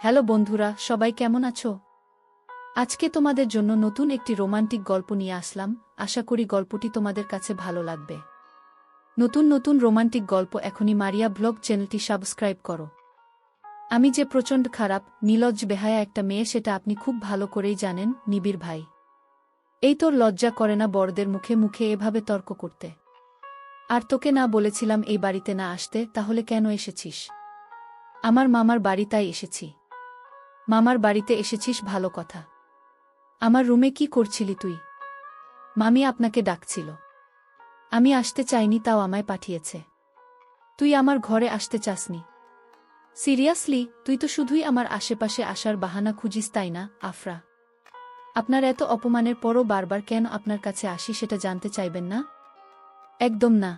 Hello বন্ধুরা, সবাই কেমন আছো? আজকে তোমাদের জন্য নতুন একটি রোমান্টিক গল্প নিয়ে আসলাম। আশা করি গল্পটি তোমাদের কাছে ভালো লাগবে। নতুন নতুন রোমান্টিক গল্প এখনই মারিয়া ব্লগ চ্যানেলটি সাবস্ক্রাইব করো। আমি যে প্রচণ্ড খারাপ, নির্লজ্জ বেহায়া একটা মেয়ে সেটা আপনি খুব ভালো করেই জানেন, নিবিড় ভাই। এই তোর লজ্জা করে না বড়দের মুখে মুখে এভাবে তর্ক করতে? আর তোকে না বলেছিলাম এই বাড়িতে না আসতে, তাহলে কেন এসেছিস? আমার মামার বাড়ি, তাই এসেছি। মামার বাড়িতে এসেছিস, ভালো কথা। আমার রুমে কি করছিলি তুই? মামি আপনাকে ডাকছিল। আমি আসতে চাইনি, তাও আমায় পাঠিয়েছে। তুই আমার ঘরে আসতে চাসনি? সিরিয়াসলি, তুই তো শুধুই আমার আশেপাশে আসার বাহানা খুঁজিস, তাই না আফরা? আপনার এত অপমানের পরও বারবার কেন আপনার কাছে আসি সেটা জানতে চাইবেন না? একদম না।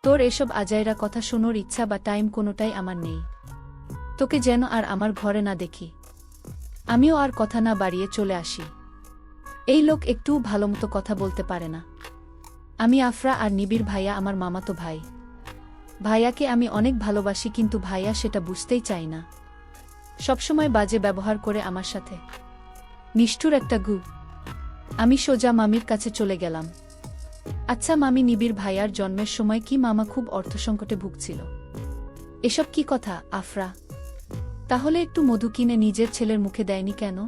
তোর এসব আজাইরা কথা শোনোর ইচ্ছা বা টাইম কোনোটাই আমার নেই। তোকে যেন আর আমার ঘরে না দেখি। আমিও আর কথা না বাড়িয়ে চলে আসি। এই লোক একটু ভালোমতো কথা বলতে পারে না। আমি আফরা, আর নিবিড় ভাইয়া আমার মামাতো ভাই। ভাইয়াকে আমি অনেক ভালোবাসি, কিন্তু ভাইয়া সেটা বুঝতেই চাই না। সবসময় বাজে ব্যবহার করে আমার সাথে। নিষ্ঠুর একটা গু। আমি সোজা মামির কাছে চলে গেলাম। আচ্ছা মামি, নিবিড় ভাইয়ার জন্মের সময় কি মামা খুব অর্থসংকটে ভুগছিল? এসব কি কথা আফরা? তাহলে একটু মধু কিনে নিজের ছেলের মুখে দেয়নি কেন?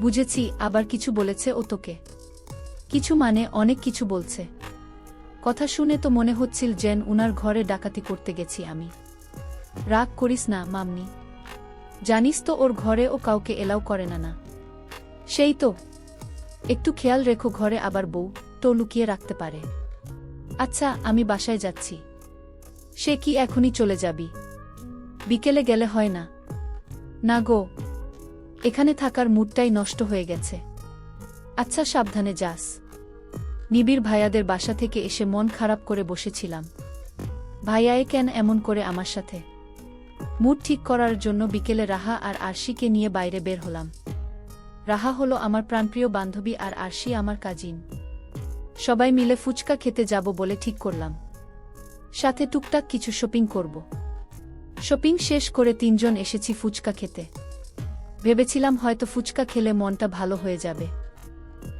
বুঝেছি, আবার কিছু বলেছে ও তোকে? কিছু মানে অনেক কিছু বলছে। কথা শুনে তো মনে হচ্ছিল যেন উনার ঘরে ডাকাতি করতে গেছি আমি। রাগ করিস না মামনি। জানিস তো ওর ঘরে ও কাউকে এলাও করে না। সেই তো। একটু খেয়াল রেখো, ঘরে আবার বউ তো লুকিয়ে রাখতে পারে। আচ্ছা, আমি বাসায় যাচ্ছি। সে কি এখনই চলে যাবি? বিকেলে গেলে হয় না? না গো, এখানে থাকার মুডটাই নষ্ট হয়ে গেছে। আচ্ছা, সাবধানে যাস। নিবিড় ভাইয়াদের বাসা থেকে এসে মন খারাপ করে বসেছিলাম। ভাইয়ায়ে কেন এমন করে আমার সাথে? মুড ঠিক করার জন্য বিকেলে রাহা আর আরশিকে নিয়ে বাইরে বের হলাম। রাহা হলো আমার প্রাণপ্রিয় বান্ধবী আর আরশি আমার কাজিন। সবাই মিলে ফুচকা খেতে যাব বলে ঠিক করলাম। সাথে টুকটাক কিছু শপিং করব। শপিং শেষ করে তিনজন এসেছি ফুচকা খেতে। ভেবেছিলাম হয়তো ফুচকা খেলে মনটা ভালো হয়ে যাবে,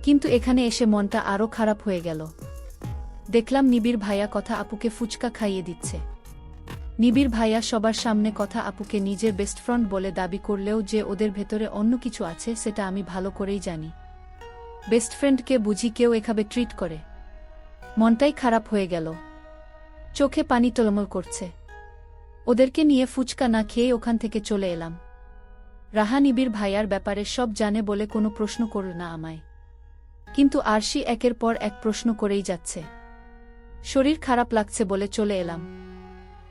কিন্তু এখানে এসে মনটা আরও খারাপ হয়ে গেল। দেখলাম নিবিড় ভাইয়া কথা আপুকে ফুচকা খাইয়ে দিচ্ছে। নিবিড় ভাইয়া সবার সামনে কথা আপুকে নিজের বেস্ট ফ্রেন্ড বলে দাবি করলেও যে ওদের ভেতরে অন্য কিছু আছে সেটা আমি ভালো করেই জানি। বেস্ট ফ্রেন্ডকে বুঝি কেউ এভাবে ট্রিট করে? মনটাই খারাপ হয়ে গেল। চোখে পানি টলমল করছে। ওদেরকে নিয়ে ফুচকা না খেয়ে ওখান থেকে চলে এলাম। রাহা নিবিড় ভাইয়ার ব্যাপারে সব জানে বলে কোনো প্রশ্ন করল না আমায়, কিন্তু আরশি একের পর এক প্রশ্ন করেই যাচ্ছে। শরীর খারাপ লাগছে বলে চলে এলাম।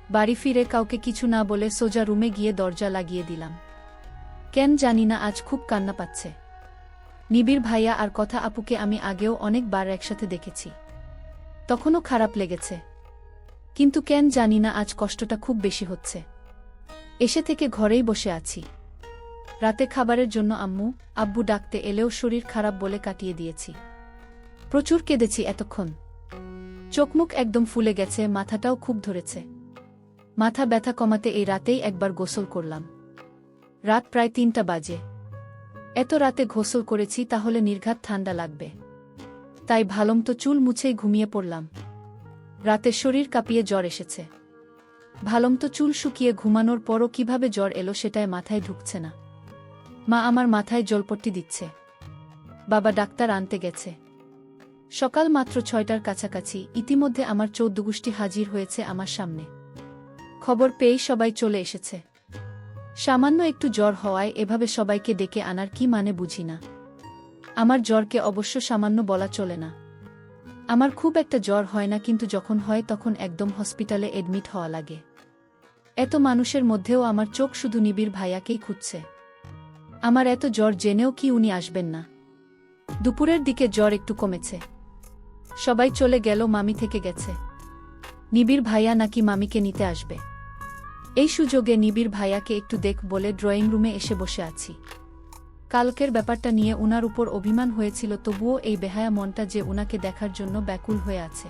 বাড়ি ফিরে কাউকে কিছু না বলে সোজা রুমে গিয়ে দরজা লাগিয়ে দিলাম। কেন জানি না আজ খুব কান্না পাচ্ছে। নিবিড় ভাইয়া আর কথা আপুকে আমি আগেও অনেকবার একসাথে দেখেছি, তখনও খারাপ লেগেছে, কিন্তু কেন জানি না আজ কষ্টটা খুব বেশি হচ্ছে। এসে থেকে ঘরেই বসে আছি। রাতে খাবারের জন্য আম্মু আব্বু ডাকতে এলেও শরীর খারাপ বলে কাটিয়ে দিয়েছি। প্রচুর কেঁদেছি এতক্ষণ। চোখমুখ একদম ফুলে গেছে, মাথাটাও খুব ধরেছে। মাথা ব্যথা কমাতে এই রাতেই একবার গোসল করলাম। রাত প্রায় 3টা বাজে। এত রাতে গোসল করেছি, তাহলে নির্ঘাত ঠান্ডা লাগবে। তাই ভালোমতো চুল মুছেই ঘুমিয়ে পড়লাম। রাতে শরীর কাঁপিয়ে জ্বর এসেছে। ভালোমতো চুল শুকিয়ে ঘুমানোর পরও কিভাবে জ্বর এলো সেটাই মাথায় ঢুকছে না। মা আমার মাথায় জলপট্টি দিচ্ছে। বাবা ডাক্তার আনতে গেছে। সকাল মাত্র 6টার কাছাকাছি। ইতিমধ্যে আমার 14 গোষ্ঠী হাজির হয়েছে আমার সামনে। খবর পেয়েই সবাই চলে এসেছে। সামান্য একটু জ্বর হওয়ায় এভাবে সবাইকে ডেকে আনার কি মানে বুঝি না। আমার জ্বরকে অবশ্য সামান্য বলা চলে না। আমার খুব একটা জ্বর হয় না, কিন্তু যখন হয় তখন একদম হসপিটালে এডমিট হওয়া লাগে। এত মানুষের মধ্যেও আমার চোখ শুধু নিবিড় ভাইয়াকেই খুঁজছে। আমার এত জ্বর জেনেও কি উনি আসবেন না? দুপুরের দিকে জ্বর একটু কমেছে। সবাই চলে গেল, মামি থেকে গেছে। নিবিড় ভাইয়া নাকি মামিকে নিতে আসবে। এই সুযোগে নিবিড় ভাইয়াকে একটু দেখ বলে ড্রয়িং রুমে এসে বসে আছি। কালকের ব্যাপারটা নিয়ে উনার উপর অভিমান হয়েছিল, তবুও এই বেহায়া মনটা যে উনাকে দেখার জন্য ব্যাকুল হয়ে আছে।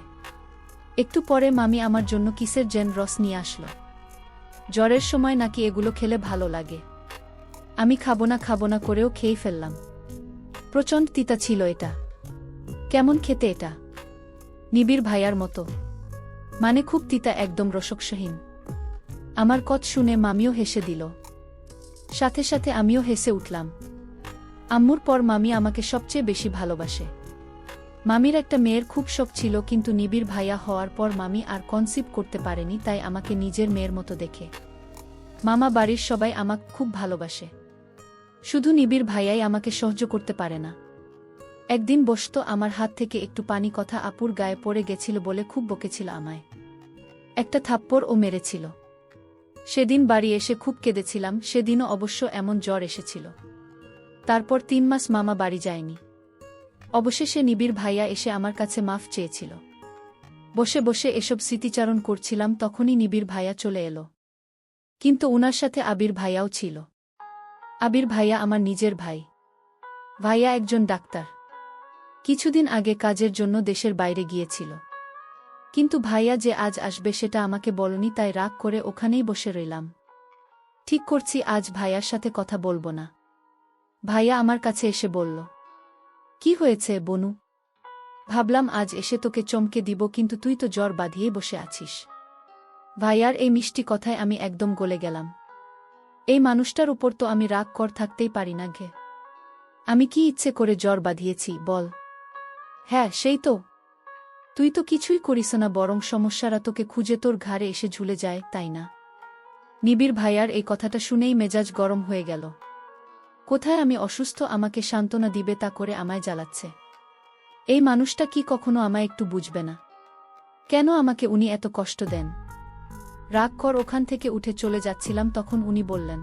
একটু পরে মামি আমার জন্য কিসের জেন রস নিয়ে আসলো। জ্বরের সময় নাকি এগুলো খেলে ভালো লাগে। আমি খাবো না করেও খেয়ে ফেললাম। প্রচণ্ড তিতা ছিল এটা। কেমন খেতে এটা? নিবিড় ভাইয়ার মতো, মানে খুব তিতা, একদম রসকসহীন। আমার কথা শুনে মামিও হেসে দিল। সাথে সাথে আমিও হেসে উঠলাম। আম্মুর পর মামি আমাকে সবচেয়ে বেশি ভালোবাসে। মামির একটা মেয়ের খুব শখ ছিল, কিন্তু নিবিড় ভাইয়া হওয়ার পর মামি আর কনসিভ করতে পারেনি, তাই আমাকে নিজের মেয়ের মতো দেখে। মামা বাড়ির সবাই আমাকে খুব ভালোবাসে, শুধু নিবিড় ভাইয়াই আমাকে সহ্য করতে পারে না। একদিন বসতো আমার হাত থেকে একটু পানি কথা আপুর গায়ে পড়ে গেছিল বলে খুব বকেছিল আমায়। একটা থাপ্পড়ও মেরেছিল। সেদিন বাড়ি এসে খুব কেঁদেছিলাম। সেদিনও অবশ্য এমন জ্বর এসেছিল। তারপর 3 মাস মামা বাড়ি যায়নি। অবশেষে নিবিড় ভাইয়া এসে আমার কাছে মাফ চেয়েছিল। বসে বসে এসব স্মৃতিচারণ করছিলাম, তখনই নিবিড় ভাইয়া চলে এলো। কিন্তু উনার সাথে আবির ভাইয়াও ছিল। আবির ভাইয়া আমার নিজের ভাই। ভাইয়া একজন ডাক্তার। কিছুদিন আগে কাজের জন্য দেশের বাইরে গিয়েছিল। কিন্তু ভাইয়া যে আজ আসবে সেটা আমাকে বলনি, তাই রাগ করে ওখানেই বসে রইলাম। ঠিক করছি আজ ভাইয়ার সাথে কথা বলবো না। ভাইয়া আমার কাছে এসে বলল, কি হয়েছে বনু? ভাবলাম আজ এসে তোকে চমকে দিব, কিন্তু তুই তো জ্বর বাঁধিয়েই বসে আছিস। ভাইয়ার এই মিষ্টি কথায় আমি একদম গলে গেলাম। এই মানুষটার উপর তো আমি রাগ কর থাকতেই পারি না ঘে। আমি কি ইচ্ছে করে জ্বর বাঁধিয়েছি বল? হ্যাঁ সেই তো। তুই তো কিছুই করিস না, বরং সমস্যারা তোকে খুঁজে তোর ঘাড়ে এসে ঝুলে যায়, তাই না? নিবিড় ভাইয়ার এই কথাটা শুনেই মেজাজ গরম হয়ে গেল। কোথায় আমি অসুস্থ, আমাকে সান্ত্বনা দিবে তা করে আমায় জ্বালাচ্ছে। এই মানুষটা কি কখনো আমায় একটু বুঝবে না? কেন আমাকে উনি এত কষ্ট দেন? রাগ কর ওখান থেকে উঠে চলে যাচ্ছিলাম, তখন উনি বললেন,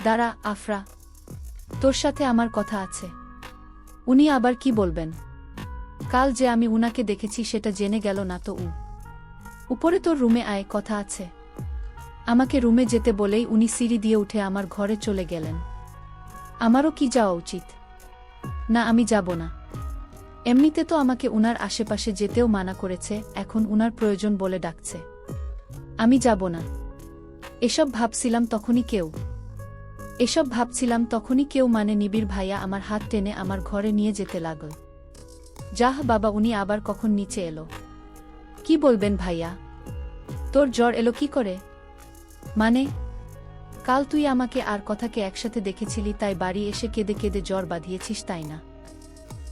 দাঁড়া আফরা, তোর সাথে আমার কথা আছে। উনি আবার কি বলবেন? কাল যে আমি উনাকে দেখেছি সেটা জেনে গেল না তো? উপরে তোর রুমে আয়, কথা আছে। আমাকে রুমে যেতে বলেই উনি সিঁড়ি দিয়ে উঠে আমার ঘরে চলে গেলেন। আমারও কি যাওয়া উচিত? না, আমি যাব না। এমনিতে তো আমাকে উনার আশেপাশে যেতেও মানা করেছে, এখন উনার প্রয়োজন বলে ডাকছে। আমি যাব না। এসব ভাবছিলাম তখনই কেউ মানে নিবিড় ভাইয়া আমার হাত টেনে আমার ঘরে নিয়ে যেতে লাগল। যাহ বাবা, উনি আবার কখন নিচে এলো? কি বলবেন ভাইয়া? তোর জ্বর এলো কি করে? মানে? কাল তুই আমাকে আর কথাকে একসাথে দেখেছিলি, তাই বাড়ি এসে কেঁদে কেঁদে জ্বর বাঁধিয়েছিস, তাই না?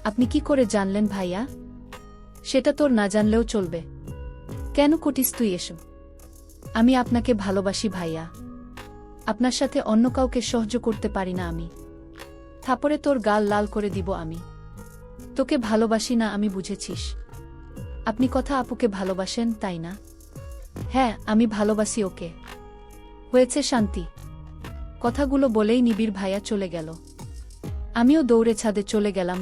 আপনি কি করে জানলেন ভাইয়া? সেটা তোর না জানলেও চলবে। কেন কটিস তুই এসব? আমি আপনাকে ভালোবাসি ভাইয়া। আপনার সাথে অন্য কাউকে সহ্য করতে পারি না আমি। থাপড়ে তোর গাল লাল করে দিব আমি। তোকে ভালোবাসি না আমি, বুঝেছিস? আপনি কথা আপুকে ভালোবাসেন, তাই না? হ্যাঁ, আমি ভালোবাসি ওকে। হয়েছে শান্তি। কথাগুলো বলেই নিবিড় ভাইয়া চলে গেল। আমিও দৌড়ে ছাদে চলে গেলাম।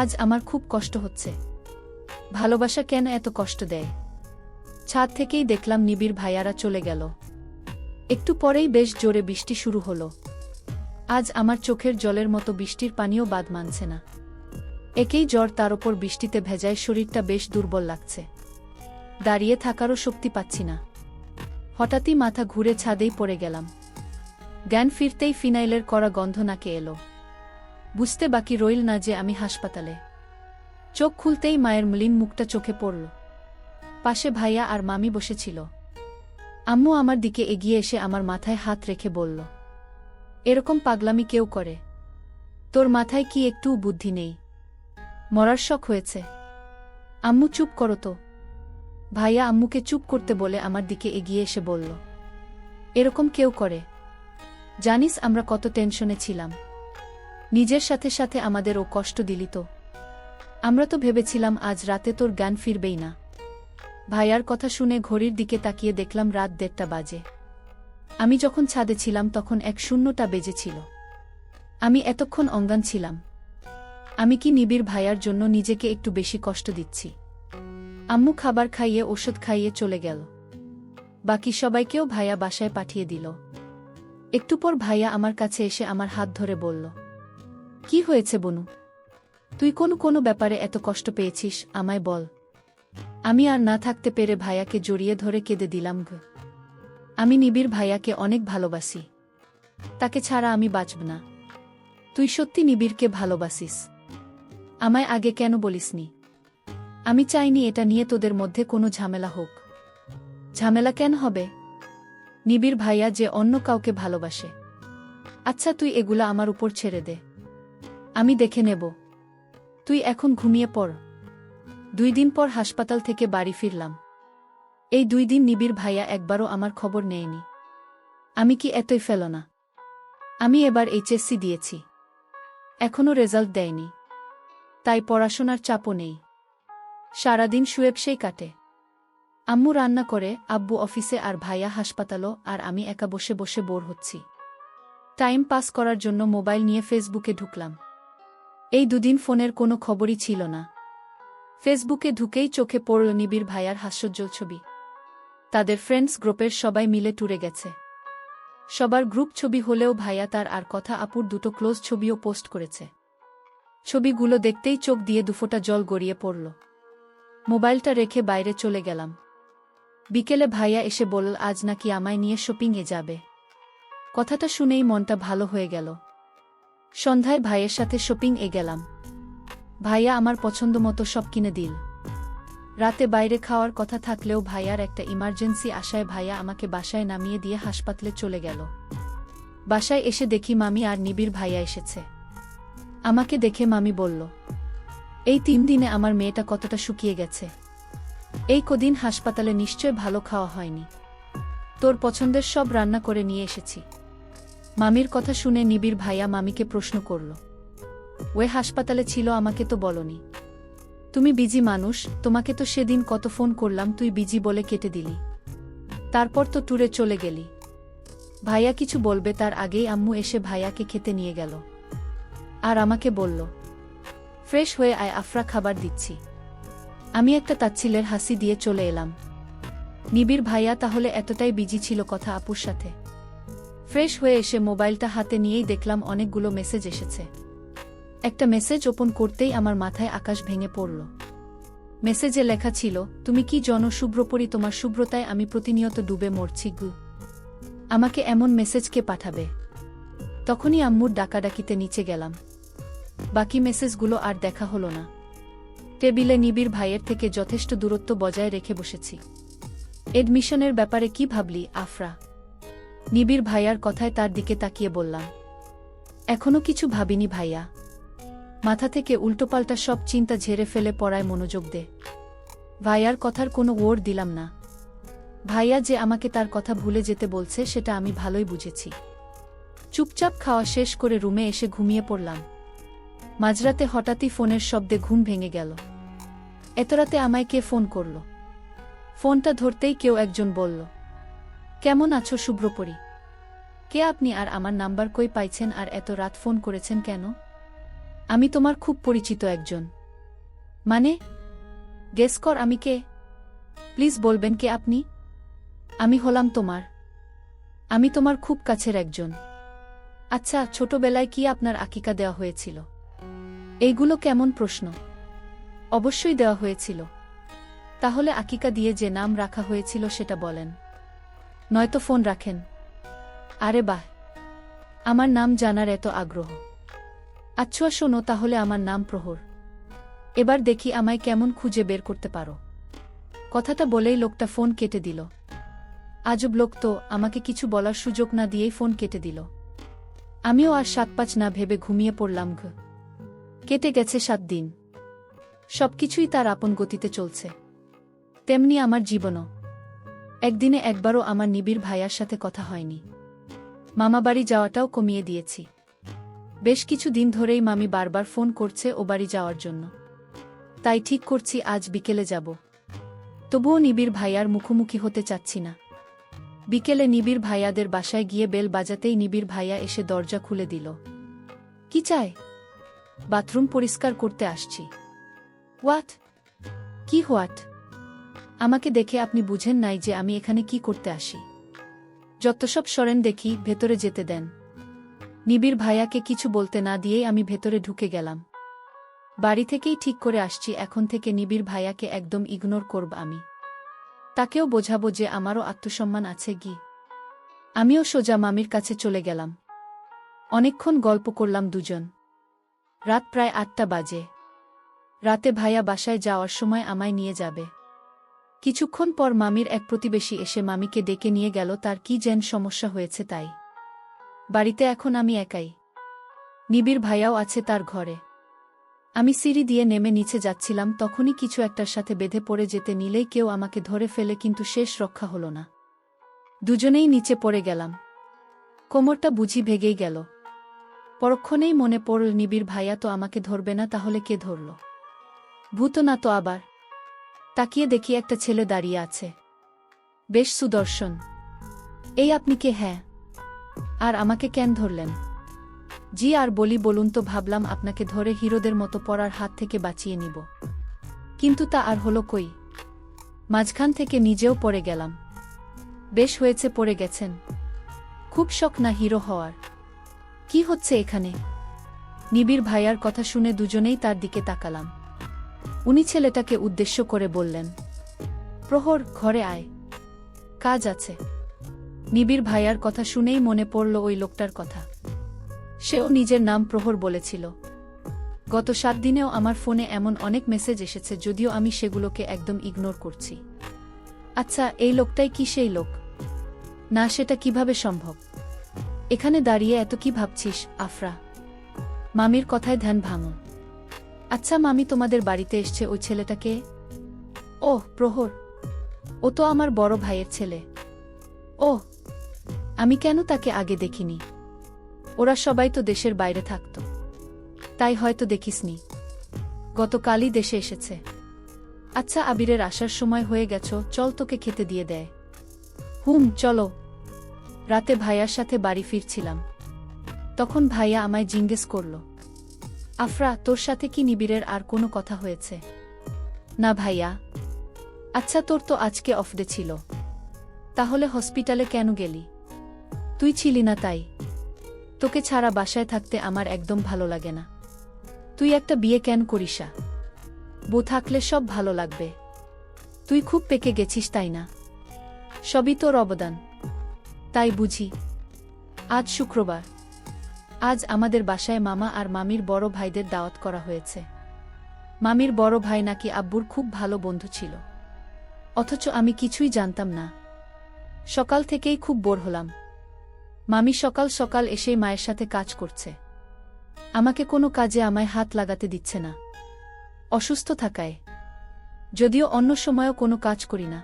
আজ আমার খুব কষ্ট হচ্ছে। ভালোবাসা কেন এত কষ্ট দেয়? ছাদ থেকেই দেখলাম নিবিড় ভাইয়ারা চলে গেল। একটু পরেই বেশ জোরে বৃষ্টি শুরু হলো। আজ আমার চোখের জলের মতো বৃষ্টির পানিও বাদ মানছে না। একেই জ্বর, তার ওপর বৃষ্টিতে ভেজায় শরীরটা বেশ দুর্বল লাগছে। দাঁড়িয়ে থাকারও শক্তি পাচ্ছি না। হঠাৎই মাথা ঘুরে ছাদেই পড়ে গেলাম। জ্ঞান ফিরতেই ফিনাইলের কড়া গন্ধ নাকে এলো। বুঝতে বাকি রইল না যে আমি হাসপাতালে। চোখ খুলতেই মায়ের মলিন মুখটা চোখে পড়ল। পাশে ভাইয়া আর মামি বসেছিল। আম্মু আমার দিকে এগিয়ে এসে আমার মাথায় হাত রেখে বলল, এরকম পাগলামি কেউ করে? তোর মাথায় কি একটু বুদ্ধি নেই? মরার শখ হয়েছে? আম্মু চুপ করো তো। ভাইয়া আম্মুকে চুপ করতে বলে আমার দিকে এগিয়ে এসে বলল, এরকম কেউ করে? জানিস আমরা কত টেনশনে ছিলাম। নিজের সাথে সাথে আমাদেরও কষ্ট দিলি তো। আমরা তো ভেবেছিলাম আজ রাতে তোর জ্ঞান ফিরবেই না। ভাইয়ার কথা শুনে ঘড়ির দিকে তাকিয়ে দেখলাম রাত 1:30 বাজে। আমি যখন ছাদে ছিলাম তখন 1:00টা বেজেছিল। আমি এতক্ষণ অজ্ঞান ছিলাম। আমি কি নিবিড় ভাইয়ার জন্য নিজেকে একটু বেশি কষ্ট দিচ্ছি? আম্মু খাবার খাইয়ে ওষুধ খাইয়ে চলে গেল। বাকি সবাইকেও ভাইয়া বাসায় পাঠিয়ে দিল। একটু পর ভাইয়া আমার কাছে এসে আমার হাত ধরে বলল, কি হয়েছে বনু? তুই কোনো ব্যাপারে এত কষ্ট পেয়েছিস, আমায় বল। আমি আর না থাকতে পেরে ভাইয়াকে জড়িয়ে ধরে কেঁদে দিলাম। আমি নিবিড় ভাইয়াকে অনেক ভালোবাসি। তাকে ছাড়া আমি বাঁচব না। তুই সত্যি নিবিড়কে ভালোবাসিস? আমায় আগে কেন বলিসনি? আমি চাইনি এটা নিয়ে তোদের মধ্যে কোনো ঝামেলা হোক। ঝামেলা কেন হবে? নিবিড় ভাইয়া যে অন্য কাউকে ভালোবাসে। আচ্ছা, তুই এগুলা আমার উপর ছেড়ে দে, আমি দেখে নেব। তুই এখন ঘুমিয়ে পড়। 2 দিন পর হাসপাতাল থেকে বাড়ি ফিরলাম। এই 2 দিন নিবিড় ভাইয়া একবারও আমার খবর নেয়নি। আমি কি এতই ফেলো না? আমি এবার এইচএসসি দিয়েছি, এখনও রেজাল্ট দেয়নি, তাই পড়াশোনার চাপও নেই। সারাদিন শুয়ে বসেই কাটে। আম্মু রান্না করে, আব্বু অফিসে, আর ভাইয়া হাসপাতালও, আর আমি একা বসে বসে বোর হচ্ছি। টাইম পাস করার জন্য মোবাইল নিয়ে ফেসবুকে ঢুকলাম। এই 2 দিন ফোনের কোনো খবরই ছিল না। ফেসবুকে ঢুকেই চোখে পড়ল নিবিড় ভাইয়ার হাস্যোজ্জ্বল ছবি। তাদের ফ্রেন্ডস গ্রুপের সবাই মিলে ট্যুরে গেছে। সবার গ্রুপ ছবি হলেও ভাইয়া তার আর কথা আপুর 2টো ক্লোজ ছবিও পোস্ট করেছে। ছবিগুলো দেখতেই চোখ দিয়ে দুফোঁটা জল গড়িয়ে পড়ল। মোবাইলটা রেখে বাইরে চলে গেলাম। বিকেলে ভাইয়া এসে বলল আজ নাকি আমায় নিয়ে শপিংয়ে যাবে। কথাটা শুনেই মনটা ভালো হয়ে গেল। সন্ধ্যায় ভাইয়ের সাথে শপিংয়ে গেলাম। ভাইয়া আমার পছন্দমতো সব কিনে দিল। রাতে বাইরে খাওয়ার কথা থাকলেও ভাইয়ার একটা ইমার্জেন্সি আসায় ভাইয়া আমাকে বাসায় নামিয়ে দিয়ে হাসপাতালে চলে গেল। বাসায় এসে দেখি মামি আর নিবিড় ভাইয়া এসেছে। আমাকে দেখে মামি বলল, এই 3 দিনে আমার মেয়েটা কতটা শুকিয়ে গেছে। এই কদিন হাসপাতালে নিশ্চয় ভালো খাওয়া হয়নি। তোর পছন্দের সব রান্না করে নিয়ে এসেছি। মামির কথা শুনে নিবিড় ভাইয়া মামিকে প্রশ্ন করল, ওই হাসপাতালে ছিল, আমাকে তো বলনি। তুমি বিজি মানুষ, তোমাকে তো সেদিন কত ফোন করলাম, তুই বিজি বলে কেটে দিলি। তারপর তো ট্যুরে চলে গেলি। ভাইয়া কিছু বলবে তার আগেই আম্মু এসে ভাইয়াকে খেতে নিয়ে গেল। আর আমাকে বলল, ফ্রেশ হয়ে আয়, আফরা খাবার দিচ্ছি। আমি একটা তাচ্ছিলের হাসি দিয়ে চলে এলাম। নিবিড় ভাইয়া তাহলে এতটাই বিজি ছিল কথা আপুর সাথে। ফ্রেশ হয়ে এসে মোবাইলটা হাতে নিয়েই দেখলাম অনেকগুলো মেসেজ এসেছে। একটা মেসেজ ওপেন করতেই আমার মাথায় আকাশ ভেঙে পড়ল। মেসেজে লেখা ছিল, তুমি কি জানো শুভ্রপরি, তোমার শুভ্রতায় আমি প্রতিনিয়ত ডুবে মরছি গু। আমাকে এমন মেসেজ কে পাঠাবে? তখনই আম্মুর ডাকাডাকিতে নিচে গেলাম। বাকি মেসেজগুলো আর দেখা হলো না। টেবিলে নিবিড় ভাইয়ের থেকে যথেষ্ট দূরত্ব বজায় রেখে বসেছি। এডমিশনের ব্যাপারে কি ভাবলি আফরা? নিবিড় ভাইয়ার কথায় তার দিকে তাকিয়ে বললাম, এখনো কিছু ভাবিনি ভাইয়া। মাথা থেকে উল্টোপাল্টা সব চিন্তা ঝেড়ে ফেলে পড়ায় মনোযোগ দে। ভাইয়ার কথার কোনো ওর দিলাম না। ভাইয়া যে আমাকে তার কথা ভুলে যেতে বলছে সেটা আমি ভালোই বুঝেছি। চুপচাপ খাওয়া শেষ করে রুমে এসে ঘুমিয়ে পড়লাম। মাঝরাতে হঠাৎই ফোনের শব্দে ঘুম ভেঙে গেল। এত রাতে আমায় কে ফোন করল? ফোনটা ধরতেই কেউ একজন বলল, কেমন আছো শুভ্রপরি? কে আপনি, আর আমার নাম্বার কই পাইছেন, আর এত রাত ফোন করেছেন কেন? আমি তোমার খুব পরিচিত একজন। মানে? গেস কর আমি কে। প্লিজ বলবেন কে আপনি। আমি হলাম আমি তোমার খুব কাছের একজন। আচ্ছা, ছোটবেলায় কি আপনার আকিকা দেওয়া হয়েছিল? এইগুলো কেমন প্রশ্ন? অবশ্যই দেওয়া হয়েছিল। তাহলে আকিকা দিয়ে যে নাম রাখা হয়েছিল সেটা বলেন, নয়তো ফোন রাখেন। আরে বাহ, আমার নাম জানার এত আগ্রহ। আচ্ছা শোনো, তাহলে আমার নাম প্রহর। এবার দেখি আমায় কেমন খুঁজে বের করতে পারো। কথাটা বলেই লোকটা ফোন কেটে দিল। আজব লোক তো, আমাকে কিছু বলার সুযোগ না দিয়েই ফোন কেটে দিল। আমিও আর 7-5 না ভেবে ঘুমিয়ে পড়লাম। কেটে গেছে 7 দিন। সবকিছুই তার আপন গতিতে চলছে। তেমনি আমার জীবনও। একদিনে একবারও আমার নিবিড় ভাইয়ার সাথে কথা হয়নি। মামাবাড়ি যাওয়াটাও কমিয়ে দিয়েছি। বেশ কিছু দিন ধরেই মামি বারবার ফোন করছে ও বাড়ি যাওয়ার জন্য। তাই ঠিক করছি আজ বিকেলে যাব। তবুও নিবিড় ভাইয়ার মুখোমুখি হতে চাচ্ছি না। বিকেলে নিবিড় ভাইয়াদের বাসায় গিয়ে বেল বাজাতেই নিবিড় ভাইয়া এসে দরজা খুলে দিল। কি চাই? বাথরুম পরিষ্কার করতে আসছি। হোয়াট? কি হোয়াট? আমাকে দেখে আপনি বুঝেন নাই যে আমি এখানে কি করতে আসি? যত সব সরেন দেখি, ভেতরে যেতে দেন। নিবিড় ভাইয়াকে কিছু বলতে না দিয়েই আমি ভেতরে ঢুকে গেলাম। বাড়ি থেকেই ঠিক করে আসছি এখন থেকে নিবিড় ভাইয়াকে একদম ইগনোর করব আমি। তাকেও বোঝাবো যে আমারও আত্মসম্মান আছে। আমিও সোজা মামির কাছে চলে গেলাম। অনেকক্ষণ গল্প করলাম দুজন। রাত প্রায় ৮টা বাজে। রাতে ভাইয়া বাসায় যাওয়ার সময় আমায় নিয়ে যাবে। কিছুক্ষণ পর মামির এক প্রতিবেশী এসে মামিকে ডেকে নিয়ে গেল, তার কি যেন সমস্যা হয়েছে তাই। বাড়িতে এখন আমি একাই। নিবিড় ভাইয়াও আছে তার ঘরে। আমি সিঁড়ি দিয়ে নেমে নিচে যাচ্ছিলাম, তখনই কিছু একটার সাথে বেঁধে পড়ে যেতে নিলেই কেউ আমাকে ধরে ফেলে, কিন্তু শেষ রক্ষা হলো না। দুজনেই নিচে পড়ে গেলাম। কোমরটা বুঝি ভেগেই গেল। পরক্ষণেই মনে পড়ল, নিবিড় ভাইয়া তো আমাকে ধরবে না, তাহলে কে ধরল? ভূত না তো আবার? তাকিয়ে দেখি একটা ছেলে দাঁড়িয়ে আছে, বেশ সুদর্শন। এই আপনি কে? হ্যাঁ। আর আমাকে কেন ধরলেন? জি আর বলি বলুন তো, ভাবলাম আপনাকে ধরে হিরোদের মতো পড়ার হাত থেকে বাঁচিয়ে নিব, কিন্তু তা আর হলো কই। মাঝখান থেকে নিজেও পড়ে গেলাম। বেশ হয়েছে পড়ে গেছেন। খুব শখ না হিরো হওয়ার? কি হচ্ছে এখানে? নিবিড় ভাইয়ার কথা শুনে দুজনেই তার দিকে তাকালাম। উনি ছেলেটাকে উদ্দেশ্য করে বললেন, প্রহর, ঘরে আয়, কাজ আছে। নিবিড় ভাইয়ার কথা শুনেই মনে পড়ল ওই লোকটার কথা। সেও নিজের নাম প্রহর বলেছিল। গত 7 দিনেও আমার ফোনে এমন অনেক মেসেজ এসেছে, যদিও আমি সেগুলোকে একদম ইগনোর করছি। আচ্ছা, এই লোকটাই কি সেই লোক? না, সেটা কিভাবে সম্ভব? এখানে দাঁড়িয়ে এত কি ভাবছিস, আফরা? মামির কথায় ধ্যান ভাঙল। আচ্ছা মামি, তোমাদের বাড়িতে এসছে ওই ছেলেটাকে? ওহ, প্রহর। ও তো আমার বড় ভাইয়ের ছেলে। ওহ, আমি কেন তাকে আগে দেখিনি? ওরা সবাই তো দেশের বাইরে থাকত, তাই হয়তো দেখিসনি। গতকালই দেশে এসেছে। আচ্ছা, আবিরের আসার সময় হয়ে গেছ, চল তোকে খেতে দিয়ে দেয়। চলো। রাতে ভাইয়ার সাথে বাড়ি ফিরছিলাম, তখন ভাইয়া আমায় জিজ্ঞেস করল, আফরা, তোর সাথে কি নিবিড়ের আর কোনো কথা হয়েছে? না ভাইয়া। আচ্ছা, তোর তো আজকে অফ ডে ছিল, তাহলে হসপিটালে কেন গেলি? তুই ছিলি না তাই। তোকে ছাড়া বাসায় থাকতে আমার একদম ভালো লাগে না। তুই একটা বিয়ে কেন করিসা? বউ থাকলে সব ভালো লাগবে। তুই খুব পেকে গেছিস তাই না? সবই তোর অবদান, তাই বুঝি। আজ শুক্রবার। আজ আমাদের বাসায় মামা আর মামির বড় ভাইদের দাওয়াত করা হয়েছে। মামির বড় ভাই নাকি আব্বুর খুব ভালো বন্ধু ছিল, অথচ আমি কিছুই জানতাম না। সকাল থেকেই খুব বোর হলাম। মামি সকাল সকাল এসেই মায়ের সাথে কাজ করছে, আমাকে কোনো কাজে আমায় হাত লাগাতে দিচ্ছে না, অসুস্থ থাকায়। যদিও অন্য সময়ও কোনো কাজ করি না।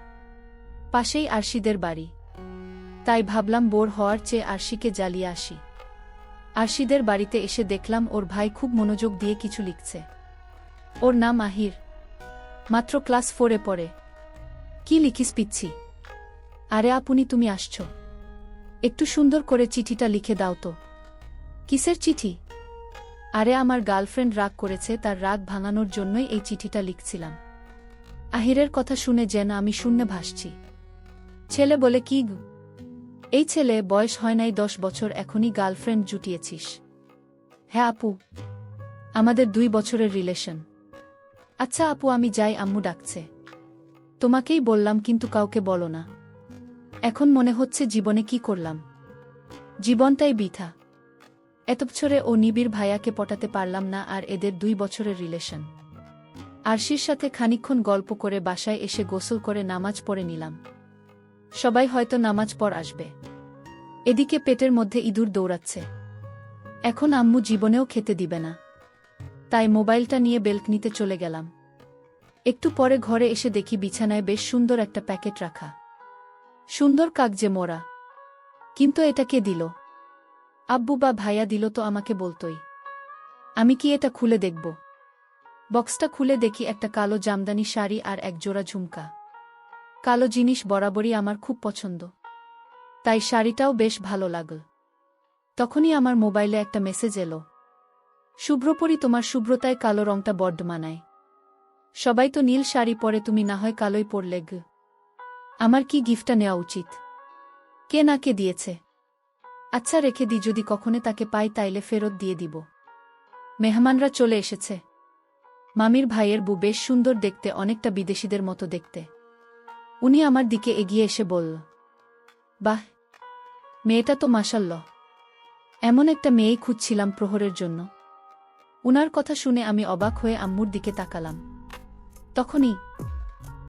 পাশেই আরশিদের বাড়ি, তাই ভাবলাম বোর হওয়ার চেয়ে আরশিকে জ্বালিয়ে আসি। আরশিদের বাড়িতে এসে দেখলাম ওর ভাই খুব মনোযোগ দিয়ে কিছু লিখছে। ওর নাম আহির, মাত্র ক্লাস 4-এ পড়ে। কি লিখিস পিচ্ছি? আরে আপনি, তুমি আসছ? একটু সুন্দর করে চিঠিটা লিখে দাও তো। কিসের চিঠি? আরে আমার গার্লফ্রেন্ড রাগ করেছে, তার রাগ ভাঙানোর জন্যই এই চিঠিটা লিখছিলাম। আহিরের কথা শুনে যেন আমি শূন্যে ভাসছি। ছেলে বলে কি? এই ছেলে, বয়স হয় নাই 10 বছর, এখনই গার্লফ্রেন্ড জুটিয়েছিস? হ্যাঁ আপু, আমাদের 2 বছরের রিলেশন। আচ্ছা আপু, আমি যাই, আম্মু ডাকছে। তোমাকেই বললাম, কিন্তু কাউকে বলো না। এখন মনে হচ্ছে জীবনে কি করলাম, জীবনটাই বৃথা। এত বছরে ও নিবিড় ভাইয়াকে পটাতে পারলাম না, আর এদের 2 বছরের রিলেশন। আরশির সাথে খানিকক্ষণ গল্প করে বাসায় এসে গোসল করে নামাজ পড়ে নিলাম। সবাই হয়তো নামাজ পড় আসবে। এদিকে পেটের মধ্যে ইঁদুর দৌড়াচ্ছে। এখন আম্মু জীবনেও খেতে দিবে না, তাই মোবাইলটা নিয়ে বেলকনিতে চলে গেলাম। একটু পরে ঘরে এসে দেখি বিছানায় বেশ সুন্দর একটা প্যাকেট রাখা। সুন্দর কাগজে মোড়া। কিন্তু এটা কে দিল? আব্বু বা ভাইয়া দিল তো আমাকে বলতোই। আমি কি এটা খুলে দেখব? বক্সটা খুলে দেখি একটা কালো জামদানি শাড়ি আর এক জোড়া ঝুমকা। কালো জিনিস বরাবরই আমার খুব পছন্দ, তাই শাড়িটাও বেশ ভালো লাগল। তখনই আমার মোবাইলে একটা মেসেজ এলো, শুভ্রপরি, তোমার শুভ্রতায় কালো রংটা বড্ড মানায়। সবাই তো নীল শাড়ি পরে, তুমি না হয় কালোই পরলে গ। আমার কি গিফটটা নেওয়া উচিত? কে না কে দিয়েছে? আচ্ছা রেখে দি, যদি কখনো তাকে পাই তাইলে ফেরত দিয়ে দিব। মেহমানরা চলে এসেছে। মামির ভাইয়ের বউ বেশ সুন্দর দেখতে, অনেকটা বিদেশিদের মতো দেখতে। উনি আমার দিকে এগিয়ে এসে বলল, বাহ, মেয়েটা তো মাশাআল্লাহ, এমন একটা মেয়েই খুঁজছিলাম প্রহরের জন্য। উনার কথা শুনে আমি অবাক হয়ে আম্মুর দিকে তাকালাম। তখনই